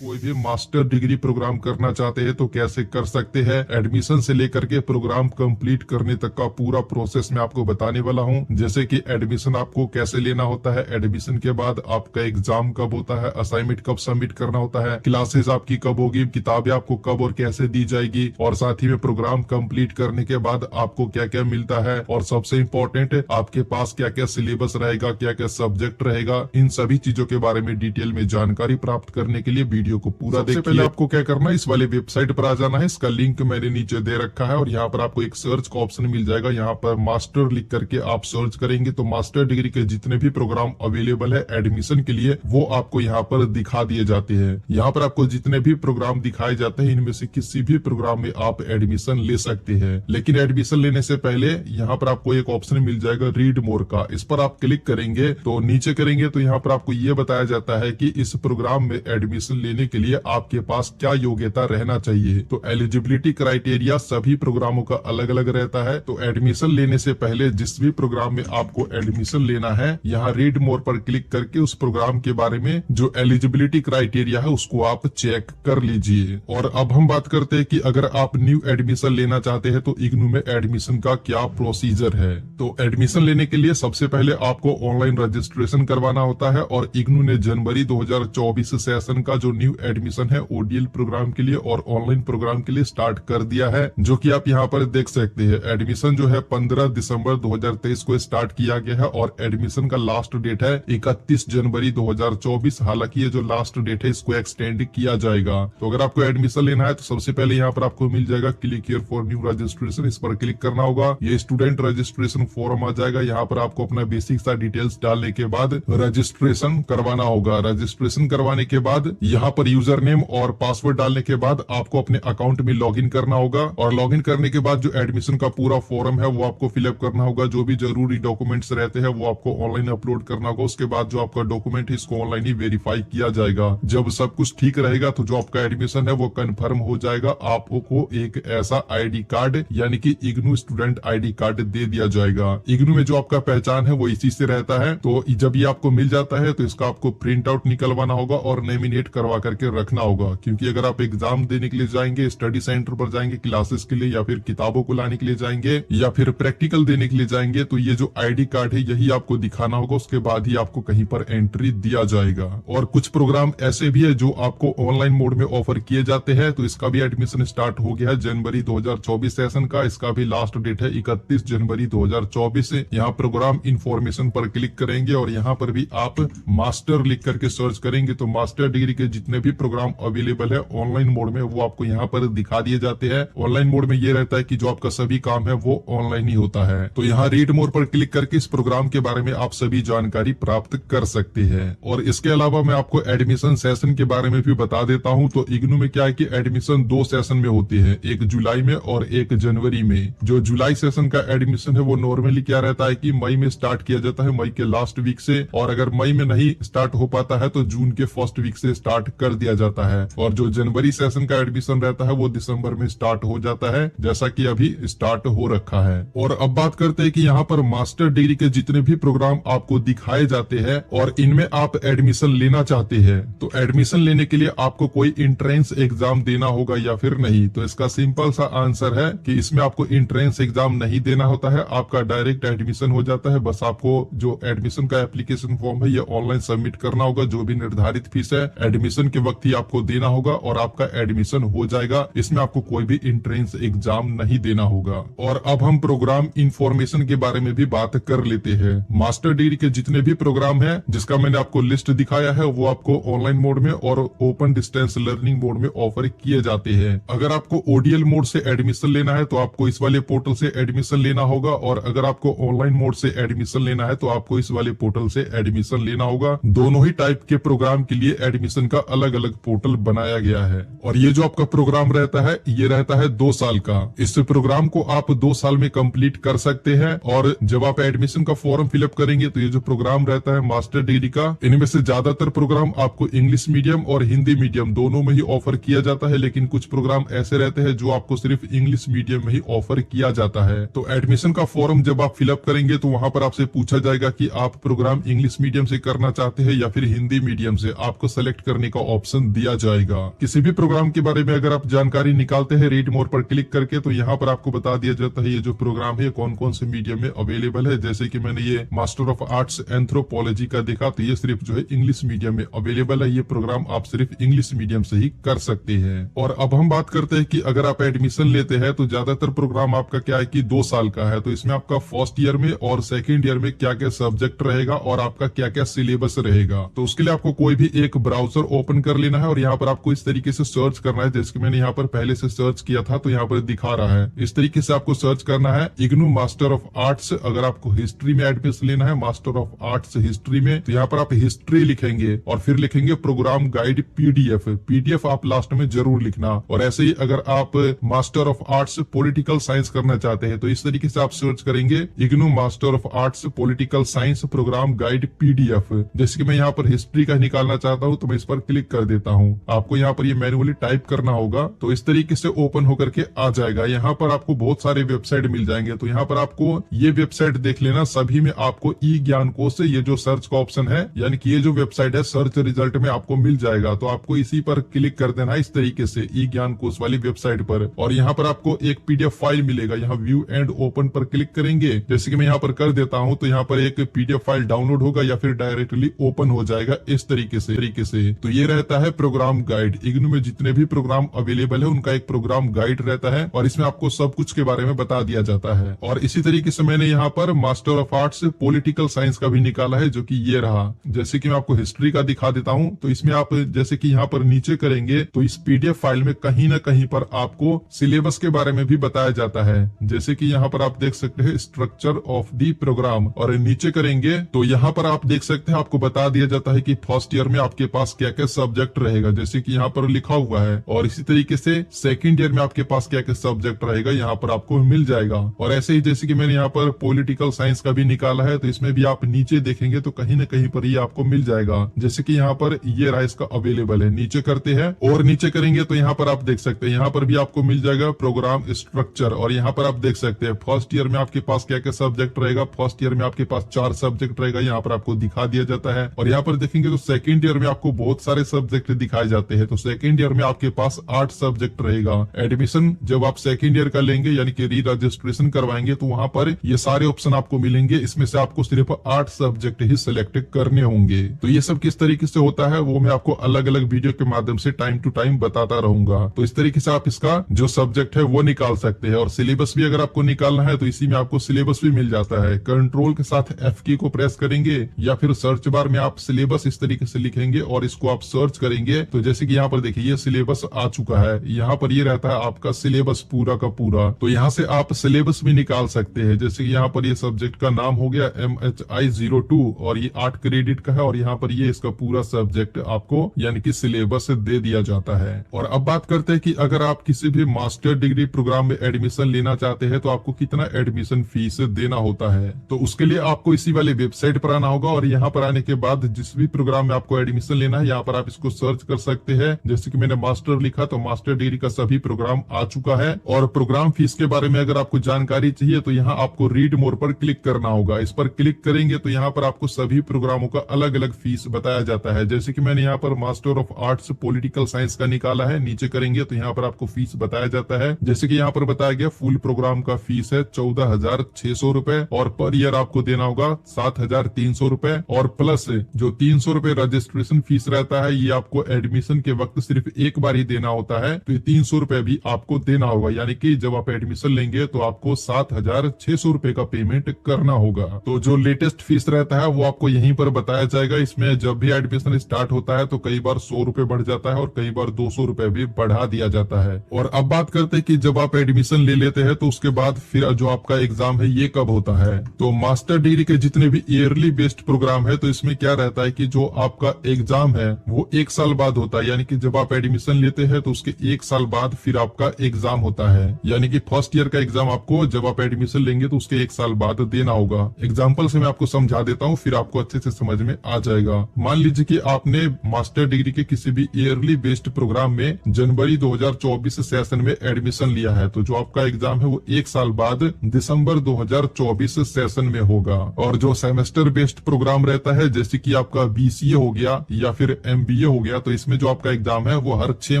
कोई भी master degree programme करना चाहते हैं तो कैसे कर सकते हैं। एडमिशन से लेकर के प्रोग्राम कंप्लीट करने तक का पूरा प्रोसेस मैं आपको बताने वाला हूं। जैसे कि एडमिशन आपको कैसे लेना होता है, एडमिशन के बाद आपका एग्जाम कब होता है, असाइनमेंट कब सबमिट करना होता है, क्लासेस आपकी कब होगी, किताबें आपको कब और कैसे दी जाएगी, और साथ ही में प्रोग्राम कंप्लीट करने के बाद आपको क्या क्या मिलता है, और सबसे इम्पोर्टेंट आपके पास क्या क्या सिलेबस रहेगा, क्या क्या सब्जेक्ट रहेगा। इन सभी चीजों के बारे में डिटेल में जानकारी प्राप्त करने के लिए वीडियो को पूरा देखिए। पहले आपको क्या करना है, इस वाले वेबसाइट पर आ जाना है। इसका लिंक मैंने नीचे दे रखा है और यहाँ पर आपको एक सर्च का ऑप्शन मिल जाएगा। यहाँ पर मास्टर लिख करके आप सर्च करेंगे तो मास्टर डिग्री के जितने भी प्रोग्राम अवेलेबल है एडमिशन के लिए वो आपको यहाँ पर दिखा दिए जाते हैं। यहाँ पर आपको जितने भी प्रोग्राम दिखाए जाते हैं इनमें से किसी भी प्रोग्राम में आप एडमिशन ले सकते हैं। लेकिन एडमिशन लेने से पहले यहाँ पर आपको एक ऑप्शन मिल जाएगा रीड मोर का। इस पर आप क्लिक करेंगे तो नीचे करेंगे तो यहाँ पर आपको ये बताया जाता है कि इस प्रोग्राम में एडमिशन लेने के लिए आपके पास क्या योग्यता रहना चाहिए। तो एलिजिबिलिटी क्राइटेरिया सभी प्रोग्रामों का अलग अलग रहता है। तो एडमिशन लेने से पहले जिस भी प्रोग्राम में आपको एडमिशन लेना है यहाँ रीड मोर पर क्लिक करके उस प्रोग्राम के बारे में जो एलिजिबिलिटी क्राइटेरिया है उसको आप चेक कर लीजिए। और अब हम बात करते हैं कि अगर आप न्यू एडमिशन लेना चाहते हैं तो इग्नू में एडमिशन का क्या प्रोसीजर है। तो एडमिशन लेने के लिए सबसे पहले आपको ऑनलाइन रजिस्ट्रेशन करवाना होता है और इग्नू ने जनवरी 2024 सेशन का जो न्यू एडमिशन है ओडीएल प्रोग्राम के लिए और ऑनलाइन प्रोग्राम के लिए स्टार्ट कर दिया है, जो कि आप यहाँ पर देख सकते हैं। एडमिशन जो है 15 दिसंबर 2023 को स्टार्ट किया गया है और एडमिशन का लास्ट डेट है 31 जनवरी 2024। हालांकि ये जो लास्ट डेट है इसको एक्सटेंड किया जाएगा। तो अगर आपको एडमिशन लेना है तो सबसे पहले यहाँ पर आपको मिल जाएगा click here for new registration. इस पर क्लिक करना होगा, ये स्टूडेंट रजिस्ट्रेशन फॉर्म आ जाएगा। यहाँ पर आपको अपना बेसिक सा डिटेल्स डालने के बाद रजिस्ट्रेशन करवाना होगा। रजिस्ट्रेशन करवाने के बाद यहाँ पर यूजर नेम और पासवर्ड डालने के बाद आपको अपने अकाउंट में लॉगिन करना होगा और लॉगिन करने के बाद जो एडमिशन का पूरा फॉर्म है वो आपको फिलअप करना होगा। जो भी जरूरी डॉक्यूमेंट्स रहते हैं वो आपको ऑनलाइन अपलोड करना होगा। उसके बाद जो आपका डॉक्यूमेंट है इसको ऑनलाइन ही वेरीफाई किया जाएगा। जब सब कुछ ठीक रहेगा तो जो आपका एडमिशन है वो कंफर्म हो जाएगा। आपको एक ऐसा आईडी कार्ड यानी कि इग्नू स्टूडेंट आईडी कार्ड दे दिया जाएगा। इग्नू में जो आपका पहचान है वो इसी से रहता है। तो जब ये आपको मिल जाता है तो इसका आपको प्रिंट आउट निकलवाना होगा और लेमिनेट करवा करके रखना होगा, क्योंकि अगर आप एग्जाम देने के लिए जाएंगे, स्टडी सेंटर पर जाएंगे क्लासेस के लिए, या फिर किताबों को लाने के लिए जाएंगे, या फिर प्रैक्टिकल देने के लिए जाएंगे, तो ये जो आईडी कार्ड है यही आपको दिखाना होगा। उसके बाद ही आपको कहीं पर एंट्री दिया जाएगा। और कुछ प्रोग्राम ऐसे भी है जो आपको ऑनलाइन मोड में ऑफर किए जाते हैं। तो इसका भी एडमिशन स्टार्ट हो गया है जनवरी 2024 सेशन का। इसका भी लास्ट डेट है 31 जनवरी 2024। यहाँ प्रोग्राम इंफॉर्मेशन पर क्लिक करेंगे और यहाँ पर भी आप मास्टर लिख करके सर्च करेंगे तो मास्टर डिग्री के जितने भी प्रोग्राम अवेलेबल है ऑनलाइन मोड में वो आपको यहाँ पर दिखा दिए जाते हैं। ऑनलाइन मोड में ये रहता है कि जो आपका सभी काम है वो ऑनलाइन ही होता है। तो यहाँ रीड मोर पर क्लिक करके इस प्रोग्राम के बारे में आप सभी जानकारी प्राप्त कर सकते हैं। और इसके अलावा मैं आपको एडमिशन सेशन के बारे में भी बता देता हूँ। तो इग्नू में क्या है कि एडमिशन 2 सेशन में होती है, एक जुलाई में और एक जनवरी में। जो जुलाई सेशन का एडमिशन है वो नॉर्मली क्या रहता है कि मई में स्टार्ट किया जाता है, मई के लास्ट वीक से, और अगर मई में नहीं स्टार्ट हो पाता है तो जून के फर्स्ट वीक से स्टार्ट कर दिया जाता है। और जो जनवरी सेशन का एडमिशन रहता है वो दिसंबर में स्टार्ट हो जाता है, जैसा कि अभी स्टार्ट हो रखा है। और अब बात करते हैं कि यहाँ पर मास्टर डिग्री के जितने भी प्रोग्राम आपको दिखाए जाते हैं और इनमें आप एडमिशन लेना चाहते हैं तो एडमिशन लेने के लिए आपको कोई इंट्रेंस एग्जाम देना होगा या फिर नहीं। तो इसका सिंपल सा आंसर है कि इसमें आपको इंट्रेंस एग्जाम नहीं देना होता है, आपका डायरेक्ट एडमिशन हो जाता है। बस आपको जो एडमिशन का एप्लीकेशन फॉर्म है ये ऑनलाइन सबमिट करना होगा। जो भी निर्धारित फीस है एडमिशन के वक्त ही आपको देना होगा और आपका एडमिशन हो जाएगा। इसमें आपको कोई भी इंट्रेंस एग्जाम नहीं देना होगा। और अब हम प्रोग्राम इंफॉर्मेशन के बारे में भी बात कर लेते हैं। मास्टर डिग्री के जितने भी प्रोग्राम है जिसका मैंने आपको लिस्ट दिखाया है वो आपको ऑनलाइन मोड में और ओपन डिस्टेंस लर्निंग मोड में ऑफर किए जाते हैं। अगर आपको ओडीएल मोड से एडमिशन लेना है तो आपको इस वाले पोर्टल से एडमिशन लेना होगा, और अगर आपको ऑनलाइन मोड से एडमिशन लेना है तो आपको इस वाले पोर्टल से एडमिशन लेना होगा। दोनों ही टाइप के प्रोग्राम के लिए एडमिशन का अलग अलग पोर्टल बनाया गया है। और ये जो आपका प्रोग्राम रहता है ये रहता है 2 साल का। इस प्रोग्राम को आप 2 साल में कंप्लीट कर सकते हैं। और जब आप एडमिशन का फॉर्म फिलअप करेंगे तो ये जो प्रोग्राम रहता है मास्टर डिग्री का, इनमें से ज्यादातर प्रोग्राम आपको इंग्लिश मीडियम और हिंदी मीडियम दोनों में ही ऑफर किया जाता है, लेकिन कुछ प्रोग्राम ऐसे रहते हैं जो आपको सिर्फ इंग्लिश मीडियम में ही ऑफर किया जाता है। तो एडमिशन का फॉर्म जब आप फिलअप करेंगे तो वहाँ पर आपसे पूछा जाएगा कि आप प्रोग्राम इंग्लिश मीडियम से करना चाहते हैं या फिर हिंदी मीडियम से। आपको सेलेक्ट करने का ऑप्शन दिया जाएगा। किसी भी प्रोग्राम के बारे में अगर आप जानकारी निकालते हैं रीड मोर पर क्लिक करके, तो यहाँ पर आपको बता दिया जाता है ये जो प्रोग्राम है कौन कौन से मीडियम में अवेलेबल है। जैसे कि मैंने ये मास्टर ऑफ आर्ट्स एंथ्रोपोलॉजी का देखा, तो ये सिर्फ जो है इंग्लिश मीडियम में अवेलेबल है। ये प्रोग्राम आप सिर्फ इंग्लिश मीडियम से ही कर सकते हैं। और अब हम बात करते हैं कि अगर आप एडमिशन लेते हैं तो ज्यादातर प्रोग्राम आपका क्या है कि 2 साल का है। तो इसमें आपका फर्स्ट ईयर में और सेकेंड ईयर में क्या क्या सब्जेक्ट रहेगा और आपका क्या क्या सिलेबस रहेगा। तो उसके लिए आपको कोई भी एक ब्राउजर ओपन कर लेना है और यहाँ पर आपको इस तरीके से सर्च करना है। जैसे कि मैंने यहाँ पर पहले से सर्च किया था तो यहाँ पर दिखा रहा है, इस तरीके से आपको सर्च करना है इग्नू मास्टर ऑफ आर्ट्स। अगर आपको हिस्ट्री में एडमिशन लेना है, मास्टर ऑफ आर्ट्स हिस्ट्री में, तो यहाँ पर आप हिस्ट्री लिखेंगे और फिर लिखेंगे प्रोग्राम गाइड पीडीएफ। पीडीएफ आप लास्ट में जरूर लिखना। और ऐसे ही अगर आप master of arts political science करना चाहते हैं तो इस तरीके से आप सर्च करेंगे IGNOU master of arts political science programme guide PDF. जैसे कि मैं यहाँ पर हिस्ट्री का निकालना चाहता हूँ तो मैं इस पर क्लिक कर देता हूँ। आपको यहाँ पर ये मैन्युअली टाइप करना होगा, तो इस तरीके से ओपन होकर के आ जाएगा। यहाँ पर आपको बहुत सारे वेबसाइट मिल जाएंगे, तो यहाँ पर आपको ये वेबसाइट देख लेना। सभी में आपको ई ज्ञान कोश से ये जो सर्च का ऑप्शन है, यानी कि ये जो वेबसाइट है सर्च रिजल्ट में आपको मिल जाएगा। तो आपको इसी पर क्लिक कर देना है इस तरीके से ई ज्ञान कोश वाली वेबसाइट पर। और यहाँ पर आपको एक पीडीएफ फाइल मिलेगा, यहाँ व्यू एंड ओपन पर क्लिक करेंगे। जैसे कि मैं यहाँ पर कर देता हूँ तो यहाँ पर एक पीडीएफ फाइल डाउनलोड होगा या फिर डायरेक्टली ओपन हो जाएगा इस तरीके से। तो ये रहता है प्रोग्राम गाइड। इग्नू में जितने भी प्रोग्राम अवेलेबल है उनका एक प्रोग्राम गाइड रहता है और इसमें आपको सब कुछ के बारे में बता दिया जाता है। और इसी तरीके से मैंने यहाँ पर master of arts political science का भी निकाला है, जो कि ये रहा। जैसे कि मैं आपको हिस्ट्री का दिखा देता हूँ, तो इसमें आप जैसे कि यहाँ पर नीचे करेंगे तो इस पीडीएफ फाइल में कहीं ना कहीं पर आपको सिलेबस के बारे में भी बताया जाता है। जैसे कि यहाँ पर आप देख सकते हैं स्ट्रक्चर ऑफ दी प्रोग्राम, और नीचे करेंगे तो यहाँ पर आप देख सकते हैं आपको बता दिया जाता है कि फर्स्ट ईयर में आपके पास क्या क्या सब्जेक्ट रहेगा, जैसे कि यहाँ पर लिखा हुआ है। और इसी तरीके से सेकंड ईयर में आपके पास क्या क्या सब्जेक्ट रहेगा यहाँ पर आपको मिल जाएगा। और ऐसे ही जैसे कि मैंने यहाँ पर पॉलिटिकल साइंस का भी निकाला है, तो इसमें भी आप नीचे देखेंगे तो कहीं न कहीं पर ये आपको मिल जाएगा। जैसे कि यहाँ पर ये रहा, इसका अवेलेबल है। नीचे करते हैं और नीचे करेंगे तो यहाँ पर आप देख सकते हैं, यहाँ पर भी आपको मिल जाएगा प्रोग्राम स्ट्रक्चर। और यहाँ पर आप देख सकते हैं फर्स्ट ईयर में आपके पास क्या क्या सब्जेक्ट रहेगा। फर्स्ट ईयर में आपके पास 4 सब्जेक्ट रहेगा, यहाँ पर आपको दिखा दिया जाता है। और यहाँ पर देखेंगे तो सेकंड ईयर में आपको बहुत सारे सब्जेक्ट दिखाए जाते हैं। तो सेकंड ईयर में आपके पास 8 सब्जेक्ट रहेगा। एडमिशन जब आप सेकंड ईयर का लेंगे यानी कि री रजिस्ट्रेशन करवाएंगे तो वहाँ पर ये सारे ऑप्शन आपको मिलेंगे। इसमें से आपको सिर्फ 8 सब्जेक्ट ही सिलेक्ट करने होंगे। तो ये सब किस तरीके से होता है वो मैं आपको अलग अलग वीडियो के माध्यम से टाइम टू टाइम बताता रहूंगा। तो इस तरीके से आप इसका जो सब्जेक्ट है वो निकाल सकते हैं। और सिलेबस भी अगर आपको निकालना है तो इसी में आपको सिलेबस भी मिल जाता है। कंट्रोल के साथ F की को प्रेस करेंगे या फिर सर्च बार में आप सिलेबस इस तरीके से लिखेंगे और इसको आप सर्च करेंगे। तो जैसे कि यहाँ पर देखिए ये सिलेबस आ चुका है, यहाँ पर ये रहता है आपका सिलेबस पूरा का पूरा। तो यहाँ से आप सिलेबस भी निकाल सकते हैं। जैसे कि यहाँ पर ये सब्जेक्ट का नाम हो गया MHI02 और ये 8 क्रेडिट का है। और यहाँ पर ये इसका पूरा सब्जेक्ट आपको यानी कि सिलेबस दे दिया जाता है। और अब बात करते हैं कि अगर आप किसी भी मास्टर डिग्री प्रोग्राम में एडमिशन लेना चाहते हैं तो आपको कितना एडमिशन फीस देना होता है। तो उसके लिए आपको इसी वाली वेबसाइट पर आना होगा और यहाँ पर आने के बाद जिस भी प्रोग्राम में आपको एडमिशन लेना है यहाँ पर आप इसको सर्च कर सकते हैं। जैसे कि मैंने मास्टर लिखा तो मास्टर डिग्री का सभी प्रोग्राम आ चुका है। और प्रोग्राम फीस के बारे में अगर आपको जानकारी चाहिए तो यहाँ आपको रीड मोर पर क्लिक करना होगा। इस पर क्लिक करेंगे तो यहाँ पर आपको सभी प्रोग्रामों का अलग अलग फीस बताया जाता है। जैसे कि मैंने यहाँ पर master of arts political science का निकाला है, नीचे करेंगे तो यहाँ पर आपको फीस बताया जाता है। जैसे कि यहाँ पर बताया गया फुल प्रोग्राम का फीस है 14,600 रुपए और पर ईयर आपको देना होगा 7,300 रुपए। और प्लस जो 300 रुपए रजिस्ट्रेशन फीस रहता है ये आपको एडमिशन के वक्त सिर्फ एक बार ही देना होता है। तो ये 300 रुपए भी आपको देना होगा, यानी कि जब आप एडमिशन लेंगे तो आपको 7,600 रुपए का पेमेंट करना होगा। तो जो लेटेस्ट फीस रहता है वो आपको यहीं पर बताया जाएगा। इसमें जब भी एडमिशन स्टार्ट होता है तो कई बार 100 रुपए बढ़ जाता है और कई बार 200 रुपए भी बढ़ा दिया जाता है। और अब बात करते हैं कि जब आप एडमिशन ले लेते हैं तो उसके बाद फिर जो आपका एग्जाम है ये कब होता है। तो मास्टर डिग्री के जितने भी ईयरली बेस्ड प्रोग्राम है तो इसमें क्या रहता है कि जो आपका एग्जाम है वो 1 साल बाद होता है। यानी कि जब आप एडमिशन लेते हैं तो उसके 1 साल बाद फिर आपका एग्जाम होता है। यानी कि फर्स्ट ईयर का एग्जाम आपको जब आप एडमिशन लेंगे तो उसके 1 साल बाद देना होगा। एग्जाम्पल से मैं आपको समझा देता हूँ फिर आपको अच्छे से समझ में आ जाएगा। मान लीजिए कि आपने मास्टर डिग्री के किसी भी ईयरली बेस्ड प्रोग्राम में जनवरी 2024 सेशन में एडमिशन लिया है तो जो आपका एग्जाम है वो 1 साल बाद दिसंबर 2024 सेशन में होगा। और जो सेमेस्टर बेस्ड प्रोग्राम रहता है जैसे कि आपका BCA हो गया या फिर MBA ये हो गया, तो इसमें जो आपका एग्जाम है वो हर 6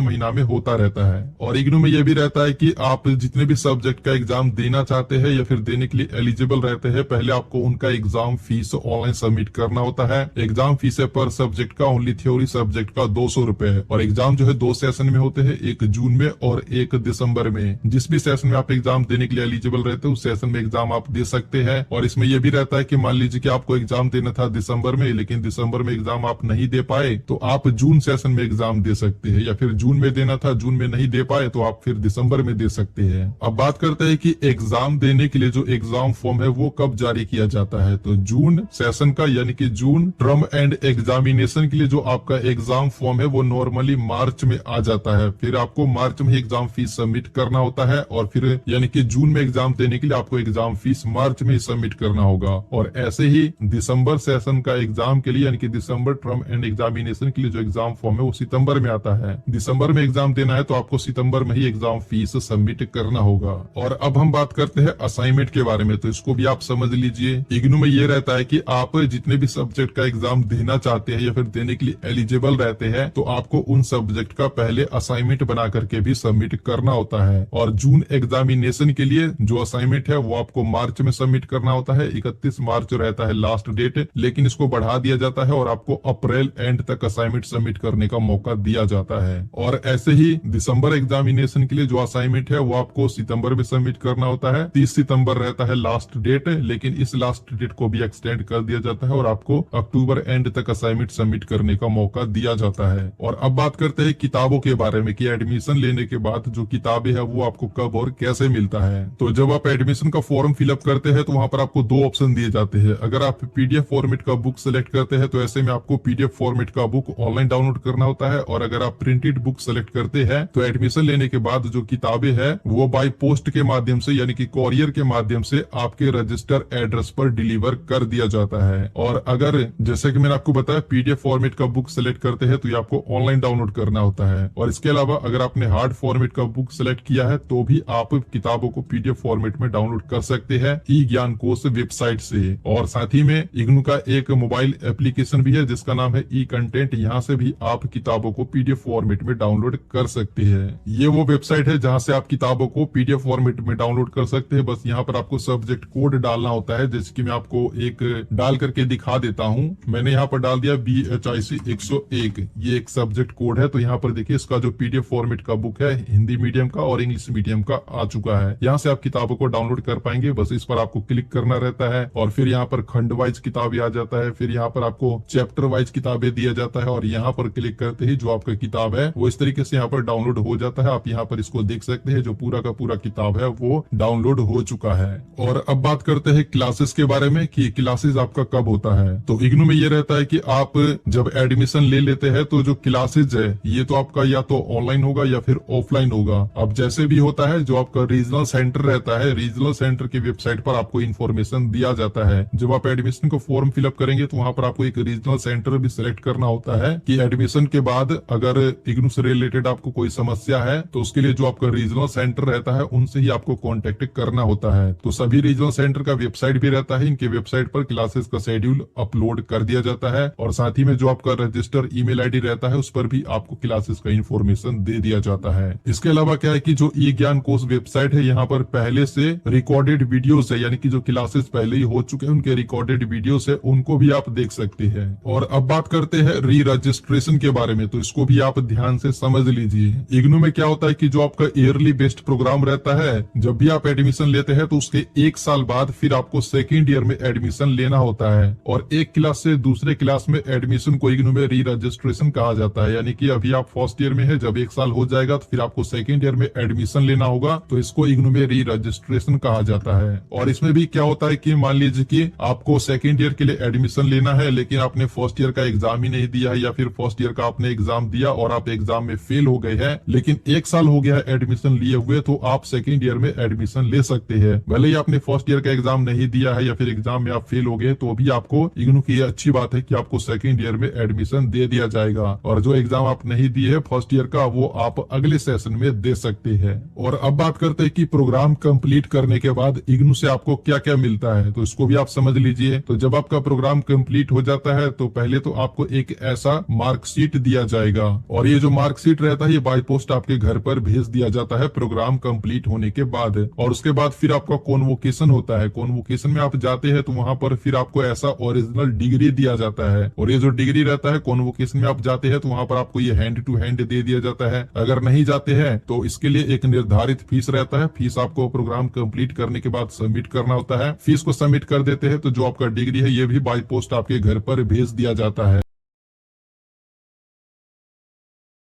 महीना में होता रहता है। और इग्नू में ये भी रहता है कि आप जितने भी सब्जेक्ट का एग्जाम देना चाहते हैं या फिर देने के लिए एलिजिबल रहते हैं, पहले आपको उनका एग्जाम फीस ऑनलाइन सबमिट करना होता है। एग्जाम फीस है पर सब्जेक्ट का, ओनली थ्योरी सब्जेक्ट का 200 रुपए है। और एग्जाम जो है 2 सेशन में होते हैं, एक जून में और एक दिसंबर में। जिस भी सेशन में आप एग्जाम देने के लिए एलिजिबल रहते हैं उस सेशन में एग्जाम आप दे सकते हैं। और इसमें यह भी रहता है कि मान लीजिए कि आपको एग्जाम देना था दिसंबर में, लेकिन दिसंबर में एग्जाम आप नहीं दे पाए तो आप जून सेशन में एग्जाम दे सकते हैं, या फिर जून में देना था, जून में नहीं दे पाए तो आप फिर दिसंबर में दे सकते हैं। अब बात करते हैं कि एग्जाम देने के लिए जो एग्जाम फॉर्म है वो कब जारी किया जाता है। तो जून सेशन का यानी कि जून टर्म एंड एग्जामिनेशन के लिए जो आपका एग्जाम फॉर्म है वो नॉर्मली मार्च में आ जाता है। फिर आपको मार्च में एग्जाम फीस सबमिट करना होता है, और फिर यानी कि जून में एग्जाम देने के लिए आपको एग्जाम फीस मार्च में ही सबमिट करना होगा। और ऐसे ही दिसंबर सेशन का एग्जाम के लिए यानी कि दिसंबर टर्म एंड एग्जामिनेशन के लिए जो एग्जाम फॉर्म है वो सितंबर में आता है। दिसंबर में एग्जाम देना है तो आपको सितंबर में ही एग्जाम फीस सबमिट करना होगा। और अब हम बात करते हैं असाइनमेंट के बारे में, तो इसको भी आप समझ लीजिए। इग्नू में ये रहता है कि आप जितने भी सब्जेक्ट का एग्जाम देना चाहते हैं या फिर देने के लिए एलिजिबल रहते हैं तो आपको उन सब्जेक्ट का पहले असाइनमेंट बना करके भी सबमिट करना होता है। और जून एग्जामिनेशन के लिए जो असाइनमेंट है वो आपको मार्च में सबमिट करना होता है। 31 मार्च रहता है लास्ट डेट, लेकिन इसको बढ़ा दिया जाता है और आपको अप्रैल एंड तक असाइनमेंट सबमिट करने का मौका दिया जाता है। और ऐसे ही दिसंबर एग्जामिनेशन के लिए जो असाइनमेंट है वो आपको सितंबर में सबमिट करना होता है। 30 सितंबर रहता है लास्ट डेट, लेकिन इस लास्ट डेट को भी एक्सटेंड कर दिया जाता है और आपको अक्टूबर एंड तक असाइनमेंट सबमिट करने का मौका दिया जाता है। और अब बात करते हैं किताबों के बारे में कि एडमिशन लेने के बाद जो किताबें है वो आपको कब और कैसे मिलता है। तो जब आप एडमिशन का फॉर्म फिलअप करते हैं तो वहाँ पर आपको 2 ऑप्शन दिए जाते हैं। अगर आप पीडीएफ फॉर्मेट का बुक सेलेक्ट करते हैं तो ऐसे में आपको पीडीएफ फॉर्मेट का बुक ऑनलाइन डाउनलोड करना होता है, और अगर आप प्रिंटेड बुक सेलेक्ट करते हैं तो एडमिशन लेने के बाद जो किताबें है वो बाय पोस्ट के माध्यम से यानी कि कोरियर के माध्यम से आपके रजिस्टर एड्रेस पर डिलीवर कर दिया जाता है। और अगर जैसे कि मैंने आपको बताया पीडीएफ फॉर्मेट का बुक सेलेक्ट करते हैं तो ये आपको ऑनलाइन डाउनलोड करना होता है। और इसके अलावा अगर आपने हार्ड फॉर्मेट का बुक सेलेक्ट किया है तो भी आप किताबों को पीडीएफ फॉर्मेट में डाउनलोड कर सकते हैं ई ज्ञान कोश वेबसाइट से। और साथ ही में इग्नू का एक मोबाइल एप्लीकेशन भी है जिसका नाम है ई कंटेंट, यहाँ से भी आप किताबों को पीडीएफ फॉर्मेट में डाउनलोड कर सकते हैं। ये वो वेबसाइट है जहाँ से आप किताबों को पीडीएफ फॉर्मेट में डाउनलोड कर सकते हैं। बस यहाँ पर आपको सब्जेक्ट कोड डालना होता है, जैसे कि मैं आपको एक डाल करके दिखा देता हूँ। मैंने यहाँ पर डाल दिया BHIC 101, ये एक सब्जेक्ट कोड है। तो यहाँ पर देखिए इसका जो पीडीएफ फॉर्मेट का बुक है हिंदी मीडियम का और इंग्लिश मीडियम का आ चुका है। यहाँ से आप किताबों को डाउनलोड कर पाएंगे। बस इस पर आपको क्लिक करना रहता है और फिर यहाँ पर खंड वाइज किताबें आ जाता है, फिर यहाँ पर आपको चैप्टर वाइज किताबें दिया जाता है, और यहाँ पर क्लिक करते ही जो आपका किताब है वो इस तरीके से यहाँ पर डाउनलोड हो जाता है। आप यहाँ पर इसको देख सकते हैं, जो पूरा का पूरा किताब है वो डाउनलोड हो चुका है। और अब बात करते हैं क्लासेस के बारे में कि क्लासेस आपका कब होता है। तो इग्नू में ये रहता है कि आप जब एडमिशन ले लेते हैं तो जो क्लासेज है ये तो आपका या तो ऑनलाइन होगा या फिर ऑफलाइन होगा। अब जैसे भी होता है जो आपका रीजनल सेंटर रहता है, रीजनल सेंटर की वेबसाइट पर आपको इन्फॉर्मेशन दिया जाता है। जब आप एडमिशन को फॉर्म फिलअप करेंगे तो वहाँ पर आपको एक रीजनल सेंटर भी सिलेक्ट करना होता है कि एडमिशन के बाद अगर इग्नू से रिलेटेड आपको कोई समस्या है तो उसके लिए जो आपका रीजनल सेंटर रहता है उनसे ही आपको कॉन्टेक्ट करना होता है। तो सभी रीजनल सेंटर का वेबसाइट भी रहता है, इनके वेबसाइट पर क्लासेस का शेड्यूल अपलोड कर दिया जाता है, और साथ ही में जो आपका रजिस्टर ईमेल आईडी रहता है उस पर भी आपको क्लासेस का इन्फॉर्मेशन दे दिया जाता है। इसके अलावा क्या है कि जो ई ज्ञान कोर्स वेबसाइट है यहाँ पर पहले से रिकॉर्डेड वीडियोस है, यानी कि जो क्लासेस पहले ही हो चुके हैं उनके रिकॉर्डेड वीडियोस है, उनको भी आप देख सकते हैं। और अब बात करते हैं री रजिस्ट्रेशन के बारे में, तो इसको भी आप ध्यान से समझ लीजिए। इग्नू में क्या होता है कि जो आपका ईयरली बेस्ड प्रोग्राम रहता है, जब भी आप एडमिशन लेते हैं तो उसके 1 साल बाद फिर आपको सेकेंड ईयर में एडमिशन लेना होता है। और एक क्लास से दूसरे क्लास में एडमिशन को इग्नू में री रजिस्ट्रेशन कहा जाता है, यानी कि अभी आप फर्स्ट ईयर में है, जब 1 साल हो जाएगा तो फिर आपको सेकेंड ईयर में एडमिशन लेना होगा, तो इसको इग्नू में री रजिस्ट्रेशन कहा जाता है। और इसमें भी क्या होता है कि मान लीजिए कि आपको सेकेंड ईयर के लिए एडमिशन लेना है लेकिन आपने फर्स्ट ईयर का एग्जाम ही नहीं दिया है, या फिर फर्स्ट ईयर का आपने एग्जाम दिया और आप एग्जाम में फेल हो गए हैं, लेकिन 1 साल हो गया है एडमिशन लिए हुए, तो आप सेकेंड ईयर में एडमिशन ले सकते हैं। भले ही आपने फर्स्ट ईयर का एग्जाम नहीं दिया है या फिर एग्जाम में आप फेल हो गए, तो भी आपको इग्नू की अच्छी बात है कि आपको सेकेंड ईयर में एडमिशन दे दिया जाएगा। और जो एग्जाम आप नहीं दिए है फर्स्ट ईयर का वो आप अगले सेशन में दे सकते हैं। और अब बात करते हैं कि प्रोग्राम कंप्लीट करने के बाद इग्नू से आपको क्या क्या मिलता है, तो इसको भी आप समझ लीजिए। तो जब आपका प्रोग्राम कंप्लीट हो जाता है तो पहले तो आपको एक ऐसा मार्कशीट दिया जाएगा। और ये जो मार्कशीट रहता है ये बाय पोस्ट आपके घर पर भेज दिया जाता है प्रोग्राम कंप्लीट होने के बाद। और उसके बाद फिर आपका कॉन्वोकेशन होता है। कॉन्वोकेशन में आप जाते हैं तो वहां पर फिर आपको ऐसा ओरिजिनल डिग्री दिया जाता है। और ये जो डिग्री रहता है कॉन्वोकेशन में आप जाते हैं तो वहां पर आपको ये हैंड टू हैंड दे दिया जाता है। अगर नहीं जाते हैं तो इसके लिए एक निर्धारित फीस रहता है। फीस आपको प्रोग्राम कंप्लीट करने के बाद सबमिट करना होता है। फीस को सबमिट कर देते हैं तो जो आपका डिग्री है ये भी बाय पोस्ट आपके घर पर भेज दिया जाता है।